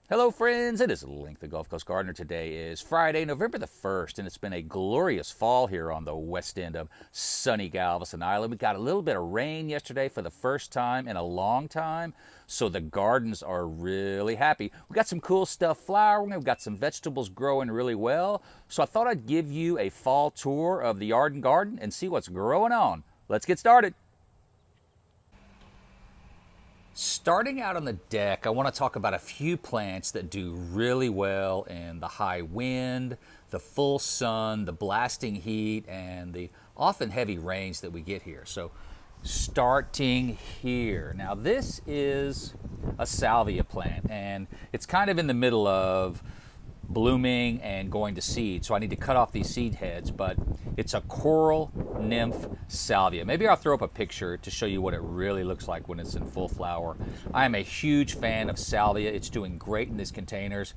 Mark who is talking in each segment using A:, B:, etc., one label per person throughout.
A: Hello friends, it is Link the Gulf Coast Gardener. Today is Friday, November the 1st, and it's been a glorious fall here on the west end of sunny Galveston Island. We got a little bit of rain yesterday for the first time in a long time, so the gardens are really happy. We got some cool stuff flowering, we've got some vegetables growing really well, so I thought I'd give you a fall tour of the yard and garden and see what's growing on. Let's get started. Starting out on the deck, I want to talk about a few plants that do really well in the high wind, the full sun, the blasting heat, and the often heavy rains that we get here. So starting here. Now this is a salvia plant, and it's kind of in the middle of blooming and going to seed, so I need to cut off these seed heads, but it's a coral nymph salvia. Maybe I'll throw up a picture to show you what it really looks like when it's in full flower. I am a huge fan of salvia. It's doing great in these containers,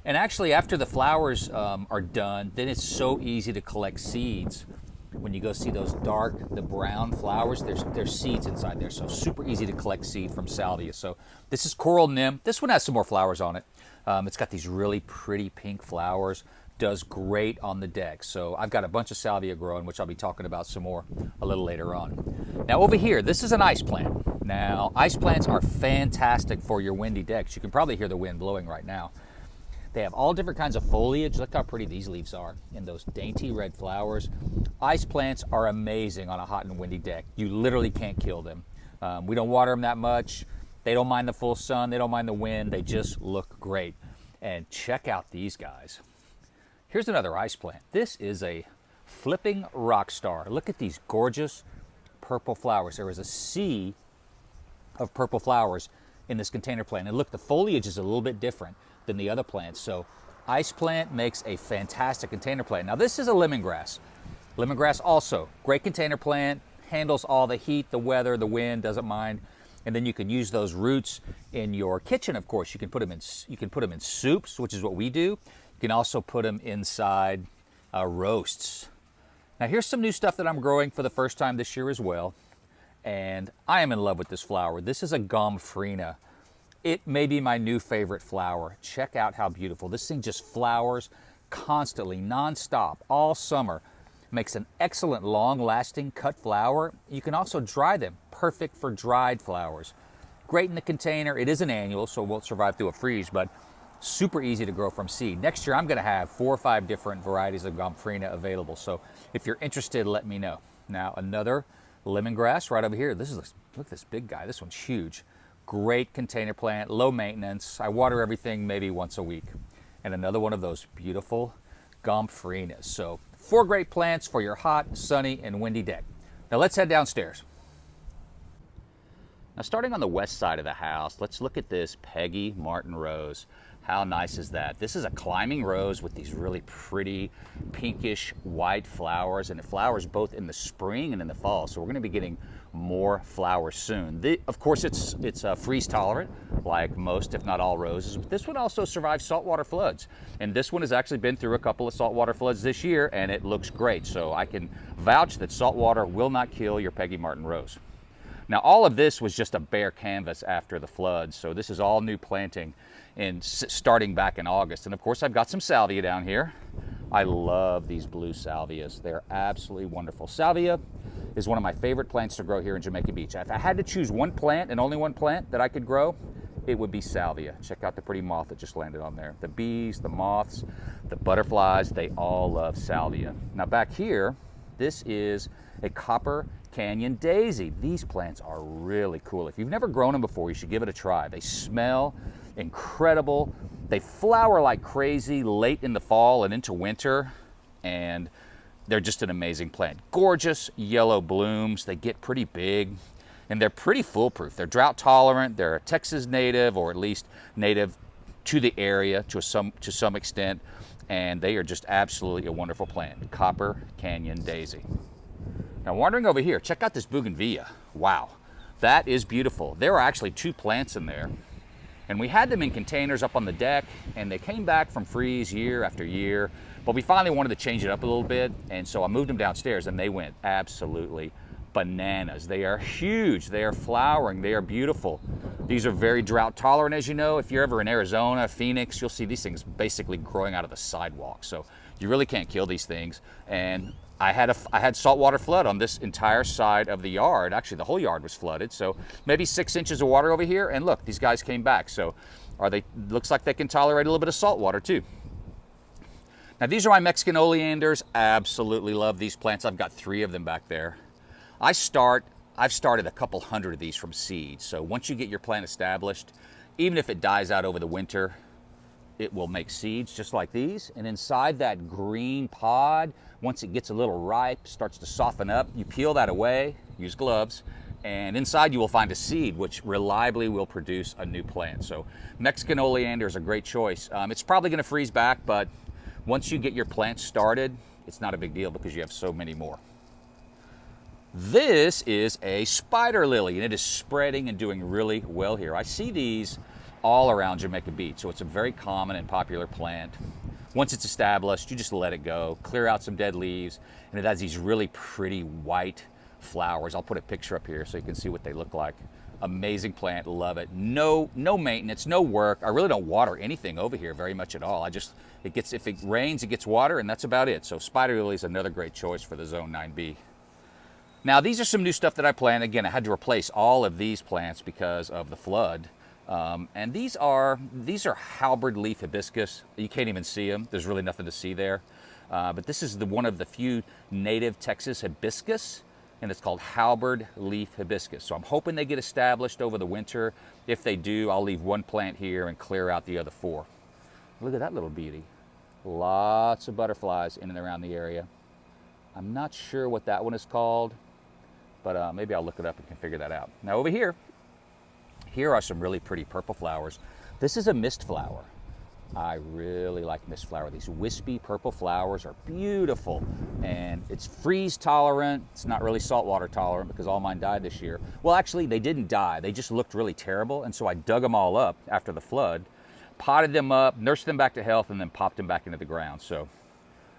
A: and actually after the flowers are done, then it's so easy to collect seeds. When you go see those the brown flowers, there's seeds inside there, so super easy to collect seed from salvia. So this is coral nymph. This one has some more flowers on it. It's got these really pretty pink flowers, does great on the deck. So I've got a bunch of salvia growing, which I'll be talking about some more a little later on. Now over here, this is an ice plant. Now ice plants are fantastic for your windy decks. You can probably hear the wind blowing right now. They have all different kinds of foliage. Look how pretty these leaves are and those dainty red flowers. Ice plants are amazing on a hot and windy deck. You literally can't kill them. We don't water them that much. They don't mind the full sun, they don't mind the wind, they just look great. And check out these guys. Here's another ice plant. This is a flipping rock star. Look at these gorgeous purple flowers. There is a sea of purple flowers in this container plant. And look, the foliage is a little bit different than the other plants. So ice plant makes a fantastic container plant. Now this is a lemongrass. Lemongrass also, great container plant, handles all the heat, the weather, the wind, doesn't mind. And then you can use those roots in your kitchen, of course. You can put them in soups, which is what we do. You can also put them inside roasts. Now here's some new stuff that I'm growing for the first time this year as well. And I am in love with this flower. This is a gomphrena. It may be my new favorite flower. Check out how beautiful. This thing just flowers constantly, nonstop, all summer. Makes an excellent long-lasting cut flower. You can also dry them, perfect for dried flowers. Great in the container. It is an annual, so it won't survive through a freeze, but super easy to grow from seed. Next year, I'm going to have 4 or 5 different varieties of gomphrena available, so if you're interested, let me know. Now, another lemongrass right over here. Look at this big guy. This one's huge. Great container plant, low maintenance. I water everything maybe once a week. And another one of those beautiful gompphrenas. So 4 great plants for your hot, sunny, and windy deck. Now let's head downstairs. Now starting on the west side of the house, let's look at this Peggy Martin rose. How nice is that? This is a climbing rose with these really pretty pinkish white flowers, and it flowers both in the spring and in the fall. So we're going to be getting more flowers soon. Of course, it's freeze tolerant, like most, if not all, roses. But this one also survives saltwater floods, and this one has actually been through a couple of saltwater floods this year, and it looks great. So I can vouch that saltwater will not kill your Peggy Martin rose. Now all of this was just a bare canvas after the floods, so this is all new planting and starting back in August. And of course I've got some salvia down here. I love these blue salvias. They're absolutely wonderful. Salvia is one of my favorite plants to grow here in Jamaica Beach. If I had to choose one plant and only one plant that I could grow, it would be salvia. Check out the pretty moth that just landed on there. The bees, the moths, the butterflies, they all love salvia. Now back here, this is a copper canyon daisy. These plants are really cool. If you've never grown them before, you should give it a try. They smell incredible. They flower like crazy late in the fall and into winter, and they're just an amazing plant. Gorgeous yellow blooms. They get pretty big, and they're pretty foolproof. They're drought tolerant. They're a Texas native, or at least native to the area to some extent, and they are just absolutely a wonderful plant. Copper Canyon Daisy. Now wandering over here, check out this bougainvillea. Wow, that is beautiful. There are actually 2 plants in there, and we had them in containers up on the deck, and they came back from freeze year after year, but we finally wanted to change it up a little bit, and so I moved them downstairs, and they went absolutely bananas. They are huge. They are flowering. They are beautiful. These are very drought tolerant, as you know. If you're ever in Arizona, Phoenix, you'll see these things basically growing out of the sidewalk. So you really can't kill these things. And I had saltwater flood on this entire side of the yard. Actually, the whole yard was flooded. So maybe 6 inches of water over here. And look, these guys came back. So looks like they can tolerate a little bit of salt water too. Now these are my Mexican oleanders. Absolutely love these plants. I've got 3 of them back there. I've started a couple hundred of these from seed. So once you get your plant established, even if it dies out over the winter, it will make seeds just like these. And inside that green pod, once it gets a little ripe, starts to soften up, you peel that away, use gloves, and inside you will find a seed which reliably will produce a new plant. So Mexican oleander is a great choice. It's probably gonna freeze back, but once you get your plant started, it's not a big deal because you have so many more. This is a spider lily, and it is spreading and doing really well here. I see these all around Jamaica Beach, so it's a very common and popular plant. Once it's established, you just let it go, clear out some dead leaves, and it has these really pretty white flowers. I'll put a picture up here so you can see what they look like. Amazing plant, love it. No maintenance, no work. I really don't water anything over here very much at all. If it rains, it gets water, and that's about it. So spider lily is another great choice for the Zone 9B. Now these are some new stuff that I planted. Again, I had to replace all of these plants because of the flood. And these are halberd leaf hibiscus. You can't even see them. There's really nothing to see there. But this is one of the few native Texas hibiscus, and it's called halberd leaf hibiscus. So I'm hoping they get established over the winter. If they do, I'll leave 1 plant here and clear out the other 4. Look at that little beauty. Lots of butterflies in and around the area. I'm not sure what that one is called, but maybe I'll look it up and can figure that out. Now over here are some really pretty purple flowers. This is a mist flower. I really like mist flower. These wispy purple flowers are beautiful, and it's freeze tolerant. It's not really saltwater tolerant because all mine died this year. Well, actually they didn't die. They just looked really terrible, and so I dug them all up after the flood, potted them up, nursed them back to health, and then popped them back into the ground. So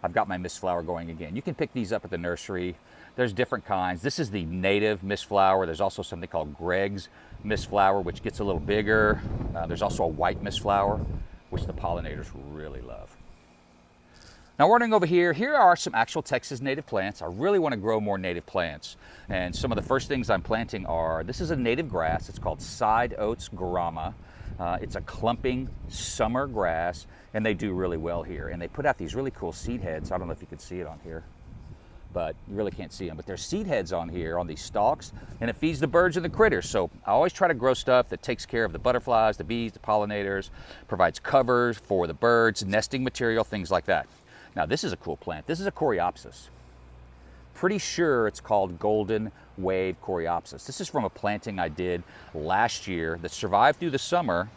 A: I've got my mist flower going again. You can pick these up at the nursery. There's different kinds. This is the native mist flower. There's also something called Greg's mist flower, which gets a little bigger. There's also a white mist flower, which the pollinators really love. Now running over here are some actual Texas native plants. I really want to grow more native plants. And some of the first things I'm planting this is a native grass. It's called side oats grama. It's a clumping summer grass, and they do really well here. And they put out these really cool seed heads. I don't know if you can see it on here, but you really can't see them. But there's seed heads on here on these stalks, and it feeds the birds and the critters. So I always try to grow stuff that takes care of the butterflies, the bees, the pollinators, provides covers for the birds, nesting material, things like that. Now this is a cool plant. This is a coreopsis. Pretty sure it's called golden wave coreopsis. This is from a planting I did last year that survived through the summer,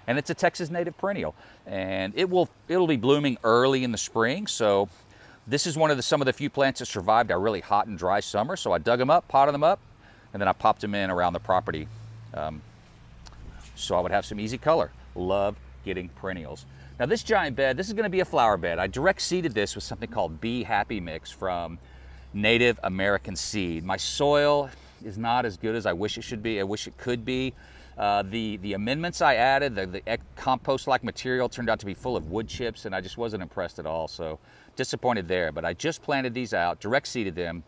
A: and it's a Texas native perennial. And it'll be blooming early in the spring. So this is some of the few plants that survived a really hot and dry summer. So I dug them up, potted them up, and then I popped them in around the property. So I would have some easy color. Love getting perennials. Now this giant bed, this is gonna be a flower bed. I direct seeded this with something called Be Happy Mix from Native American Seed. My soil is not as good as I wish it should be. I wish it could be. The amendments I added, the compost-like material turned out to be full of wood chips, and I just wasn't impressed at all. So disappointed there, but I just planted these out, direct seeded them.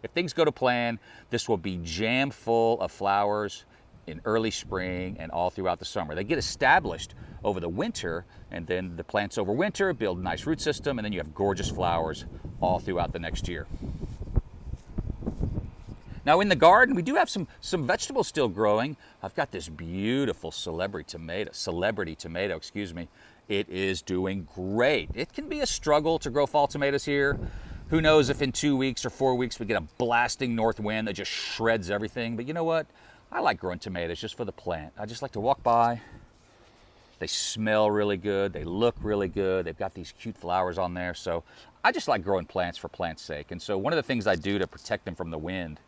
A: If things go to plan, this will be jam full of flowers in early spring and all throughout the summer. They get established over the winter, and then the plants overwinter, build a nice root system, and then you have gorgeous flowers all throughout the next year. Now in the garden, we do have some vegetables still growing. I've got this beautiful celebrity tomato, excuse me. It is doing great. It can be a struggle to grow fall tomatoes here. Who knows if in 2 weeks or 4 weeks we get a blasting north wind that just shreds everything. But you know what? I like growing tomatoes just for the plant. I just like to walk by. They smell really good. They look really good. They've got these cute flowers on there. So I just like growing plants for plants' sake. And so one of the things I do to protect them from the wind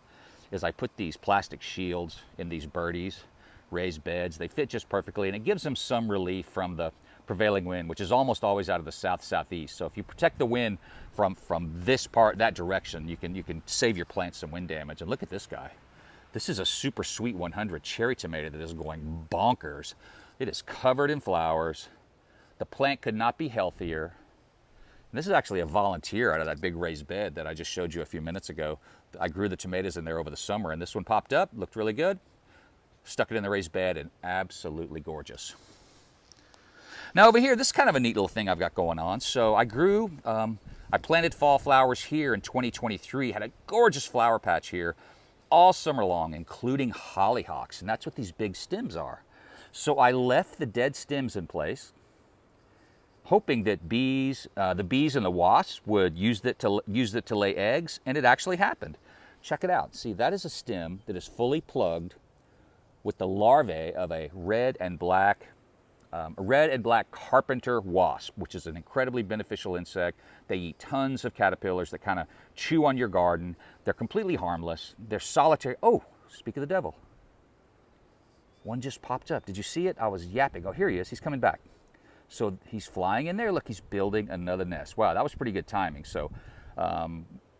A: is I put these plastic shields in these birdies, raised beds. They fit just perfectly, and it gives them some relief from the prevailing wind, which is almost always out of the south-southeast. So if you protect the wind from this part, that direction, you can save your plants some wind damage. And look at this guy. This is a super sweet 100 cherry tomato that is going bonkers. It is covered in flowers. The plant could not be healthier. And this is actually a volunteer out of that big raised bed that I just showed you a few minutes ago. I grew the tomatoes in there over the summer, and this one popped up, looked really good. Stuck it in the raised bed, and absolutely gorgeous. Now over here, this is kind of a neat little thing I've got going on. So I planted fall flowers here in 2023, had a gorgeous flower patch here all summer long, including hollyhocks, and that's what these big stems are. So I left the dead stems in place, hoping that the bees and the wasps would use it to lay eggs, and it actually happened. Check it out. See, that is a stem that is fully plugged with the larvae of a red and black carpenter wasp, which is an incredibly beneficial insect. They eat tons of caterpillars that kind of chew on your garden. They're completely harmless. They're solitary. Oh, speak of the devil. One just popped up. Did you see it? I was yapping. Oh, here he is. He's coming back. So he's flying in there. Look, he's building another nest. Wow, that was pretty good timing. So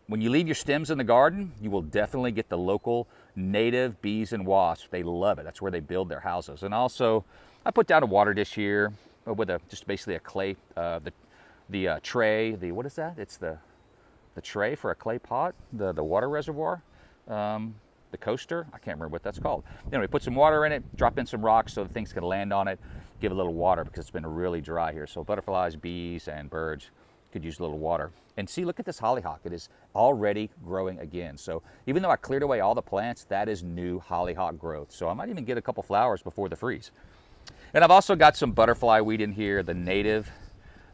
A: when you leave your stems in the garden, you will definitely get the local native bees and wasps. They love it. That's where they build their houses. And also, I put down a water dish here with just basically a clay, the tray. What is that? It's the tray for a clay pot, the water reservoir, the coaster. I can't remember what that's called. Anyway, put some water in it, drop in some rocks so the things can land on it, give it a little water because it's been really dry here. So butterflies, bees, and birds could use a little water. And see, look at this hollyhock. It is already growing again. So even though I cleared away all the plants, that is new hollyhock growth. So I might even get a couple flowers before the freeze. And I've also got some butterfly weed in here, the native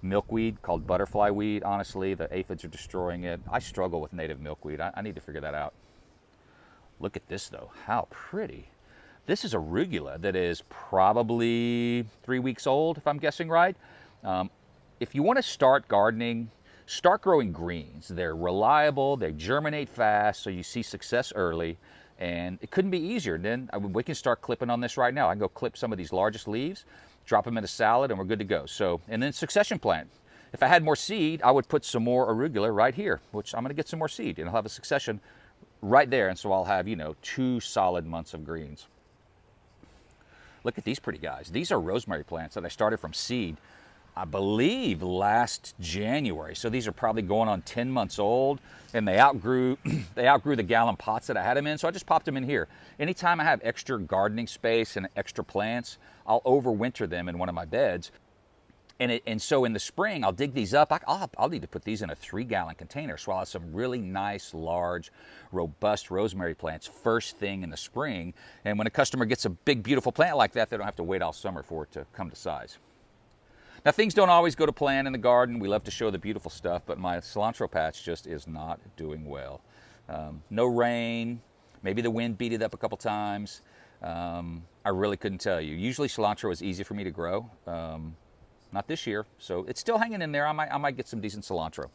A: milkweed called butterfly weed. Honestly, the aphids are destroying it. I struggle with native milkweed. I need to figure that out. Look at this though, how pretty. This is arugula that is probably 3 weeks old, if I'm guessing right. If you want to start gardening, start growing greens. They're reliable, they germinate fast, so you see success early. And it couldn't be easier. Then we can start clipping on this right now. I can go clip some of these largest leaves, drop them in a salad, and we're good to go. So, and then succession plant. If I had more seed, I would put some more arugula right here, which I'm going to get some more seed, and I'll have a succession right there. And so I'll have, 2 solid months of greens. Look at these pretty guys. These are rosemary plants that I started from seed, I believe last January. So these are probably going on 10 months old, and they outgrew the gallon pots that I had them in. So I just popped them in here. Anytime I have extra gardening space and extra plants, I'll overwinter them in one of my beds. And so in the spring, I'll dig these up. I'll need to put these in a 3-gallon container. So I'll have some really nice, large, robust rosemary plants first thing in the spring. And when a customer gets a big, beautiful plant like that, they don't have to wait all summer for it to come to size. Now, things don't always go to plan in the garden. We love to show the beautiful stuff, but my cilantro patch just is not doing well. No rain. Maybe the wind beat it up a couple times. I really couldn't tell you. Usually cilantro is easy for me to grow. Not this year, so it's still hanging in there. I might get some decent cilantro.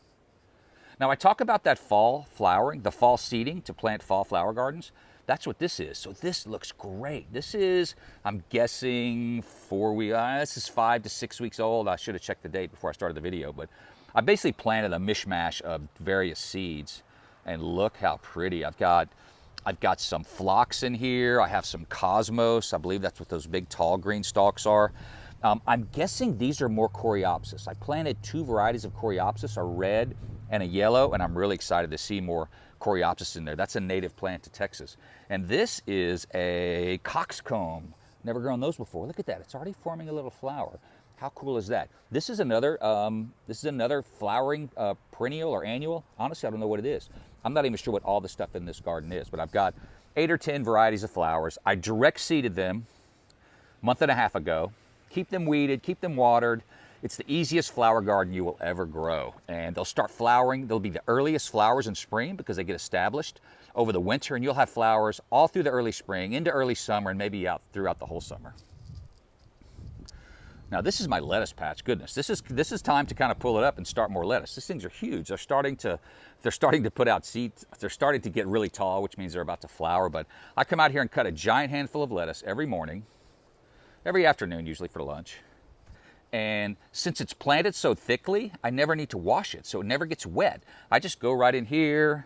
A: Now, I talk about that fall flowering, the fall seeding to plant fall flower gardens. That's what this is. So this looks great. This is, I'm guessing, this is 5 to 6 weeks old. I should have checked the date before I started the video, but I basically planted a mishmash of various seeds, and look how pretty. I've got some phlox in here. I have some cosmos. I believe that's what those big tall green stalks are. I'm guessing these are more coreopsis. I planted 2 varieties of coreopsis, a red and a yellow, and I'm really excited to see more coreopsis in there. That's a native plant to Texas. And this is a coxcomb. Never grown those before. Look at that. It's already forming a little flower. How cool is that? This is another flowering perennial or annual. Honestly, I don't know what it is. I'm not even sure what all the stuff in this garden is, but I've got 8 or 10 varieties of flowers. I direct seeded them a month and a half ago. Keep them weeded, keep them watered. It's the easiest flower garden you will ever grow. And they'll start flowering. They'll be the earliest flowers in spring because they get established over the winter, and you'll have flowers all through the early spring, into early summer, and maybe out throughout the whole summer. Now this is my lettuce patch. Goodness, this is time to kind of pull it up and start more lettuce. These things are huge. They're starting to put out seeds. They're starting to get really tall, which means they're about to flower. But I come out here and cut a giant handful of lettuce every morning, every afternoon usually for lunch. And since it's planted so thickly, I never need to wash it, so it never gets wet. I just go right in here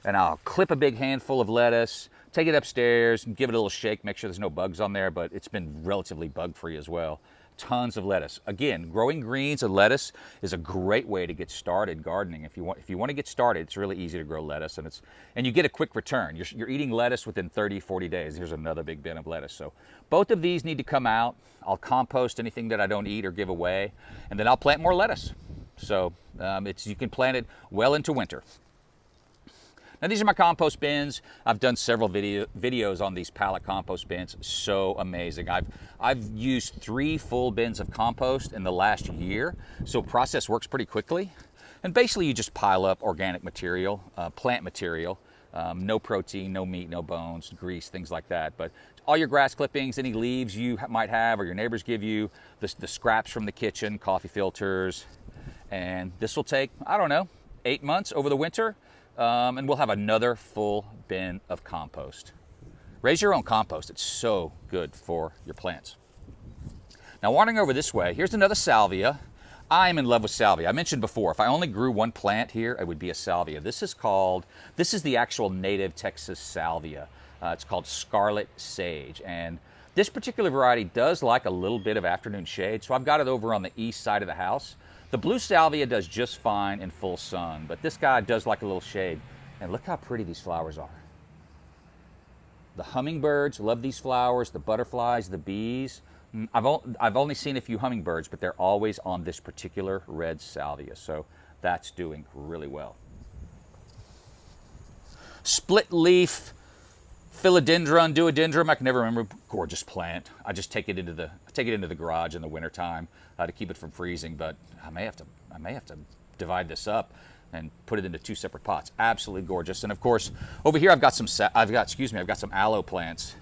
A: and I'll clip a big handful of lettuce, take it upstairs and give it a little shake, make sure there's no bugs on there, but it's been relatively bug-free as well. Tons of lettuce. Again, growing greens and lettuce is a great way to get started gardening. If you want to get started, it's really easy to grow lettuce, and you get a quick return. You're eating lettuce within 30, 40 days. Here's another big bin of lettuce. So both of these need to come out. I'll compost anything that I don't eat or give away, and then I'll plant more lettuce. So you can plant it well into winter. Now these are my compost bins. I've done several videos on these pallet compost bins. So amazing. I've used 3 full bins of compost in the last year. So process works pretty quickly. And basically you just pile up organic material, plant material, no protein, no meat, no bones, grease, things like that. But all your grass clippings, any leaves you might have or your neighbors give you, the scraps from the kitchen, coffee filters. And this will take, I don't know, 8 months over the winter. And we'll have another full bin of compost. Raise your own compost. It's so good for your plants. Now wandering over this way, here's another salvia. I'm in love with salvia. I mentioned before, if I only grew one plant here, it would be a salvia. This is the actual native Texas salvia. It's called scarlet sage. And this particular variety does like a little bit of afternoon shade. So I've got it over on the east side of the house. The blue salvia does just fine in full sun, but this guy does like a little shade. And look how pretty these flowers are. The hummingbirds love these flowers, the butterflies, the bees. I've only seen a few hummingbirds, but they're always on this particular red salvia, so that's doing really well. Split leaf philodendron, duodendron, I can never remember, gorgeous plant. I just take it into the garage in the wintertime to keep it from freezing, but I may have to divide this up and put it into 2 separate pots. Absolutely gorgeous. And of course, over here I've got some aloe plants.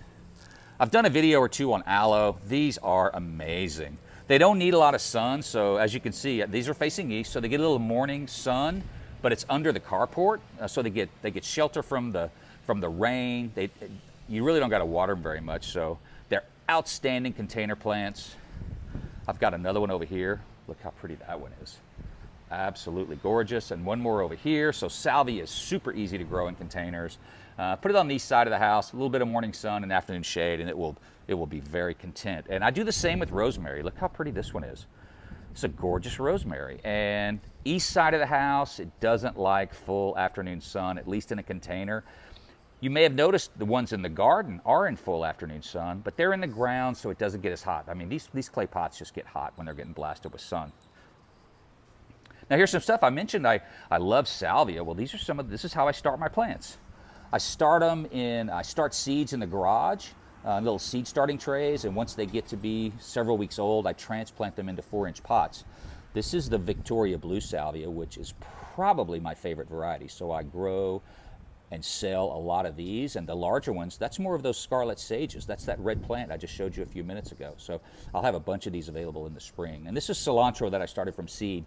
A: I've done a video or 2 on aloe. These are amazing. They don't need a lot of sun, so as you can see, these are facing east, so they get a little morning sun, but it's under the carport, so they get shelter from the rain. You really don't got to water them very much, so they're outstanding container plants. I've got another one over here. Look how pretty that one is. Absolutely gorgeous. And one more over here. So salvia is super easy to grow in containers. Put it on the east side of the house, a little bit of morning sun and afternoon shade, and it will be very content. And I do the same with rosemary. Look how pretty this one is. It's a gorgeous rosemary. And east side of the house, it doesn't like full afternoon sun, at least in a container. You may have noticed the ones in the garden are in full afternoon sun, but they're in the ground, so it doesn't get as hot. I mean, these clay pots just get hot when they're getting blasted with sun. Now here's some stuff I mentioned. I love salvia. Well, this is how I start my plants. I start seeds in the garage, little seed starting trays, and once they get to be several weeks old, I transplant them into 4-inch pots. This is the Victoria Blue Salvia, which is probably my favorite variety. So I grow and sell a lot of these, and the larger ones, that's more of those scarlet sages. That's that red plant I just showed you a few minutes ago. So I'll have a bunch of these available in the spring. And this is cilantro that I started from seed.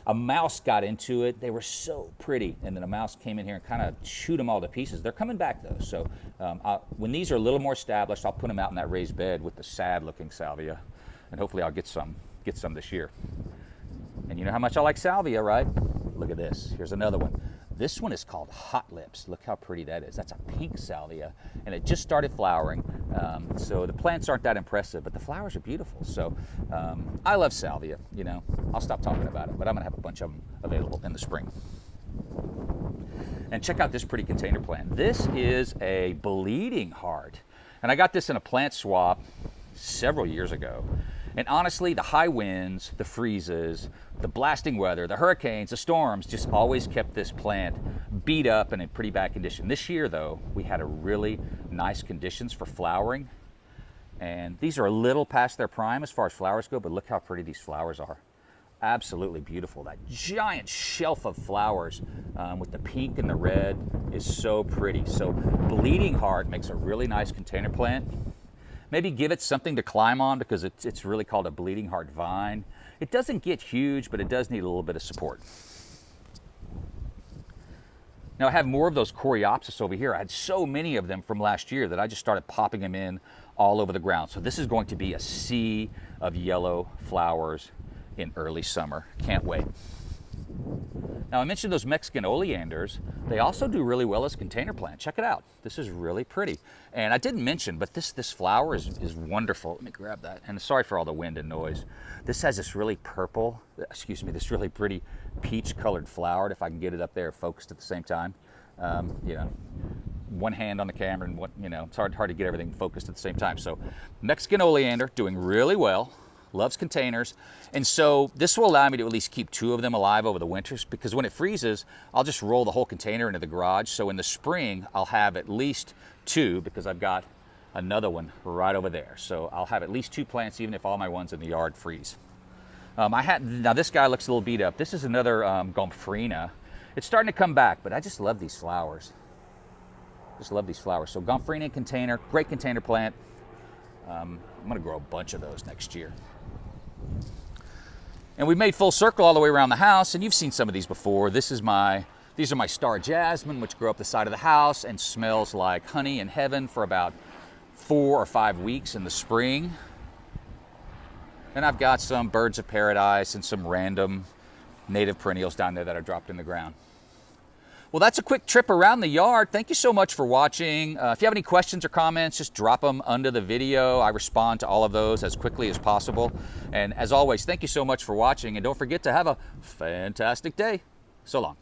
A: A mouse got into it. They were so pretty, and then a mouse came in here and kind of chewed them all to pieces. They're coming back though, so when these are a little more established, I'll put them out in that raised bed with the sad-looking salvia, and hopefully I'll get some this year. And you know how much I like salvia, right? Look at this. Here's another one. This one is called Hot Lips. Look how pretty that is. That's a pink salvia, and it just started flowering. So the plants aren't that impressive, but the flowers are beautiful. So I love salvia. You know, I'll stop talking about it, but I'm gonna have a bunch of them available in the spring. And check out this pretty container plant. This is a bleeding heart, and I got this in a plant swap several years ago. And honestly, the high winds, the freezes, the blasting weather, the hurricanes, the storms just always kept this plant beat up and in pretty bad condition. This year, though, we had a really nice conditions for flowering. And these are a little past their prime as far as flowers go, but look how pretty these flowers are. Absolutely beautiful. That giant shelf of flowers with the pink and the red is so pretty. So bleeding heart makes a really nice container plant. Maybe give it something to climb on because it's really called a bleeding heart vine. It doesn't get huge, but it does need a little bit of support. Now I have more of those coreopsis over here. I had so many of them from last year that I just started popping them in all over the ground. So this is going to be a sea of yellow flowers in early summer. Can't wait. Now I mentioned those Mexican oleanders. They also do really well as container plant. Check it out. This is really pretty. And I didn't mention, but this flower is wonderful. Let me grab that. And sorry for all the wind and noise. This has this really purple, this really pretty peach colored flower. If I can get it up there focused at the same time. You know, one hand on the camera and what, you know, it's hard to get everything focused at the same time. So Mexican oleander doing really well. Loves containers, and so this will allow me to at least keep 2 of them alive over the winters, because when it freezes, I'll just roll the whole container into the garage. So in the spring, I'll have at least 2, because I've got another one right over there. So I'll have at least 2 plants, even if all my ones in the yard freeze. Now this guy looks a little beat up. This is another gomphrena. It's starting to come back, but I just love these flowers. Just love these flowers. So gomphrena container, great container plant. I'm gonna grow a bunch of those next year. And we made full circle all the way around the house, and you've seen some of these before. These are my star jasmine, which grow up the side of the house and smells like honey in heaven for about 4 or 5 weeks in the spring. And I've got some birds of paradise and some random native perennials down there that are dropped in the ground. Well, that's a quick trip around the yard. Thank you so much for watching. If you have any questions or comments, just drop them under the video. I respond to all of those as quickly as possible. And as always, thank you so much for watching. And don't forget to have a fantastic day. So long.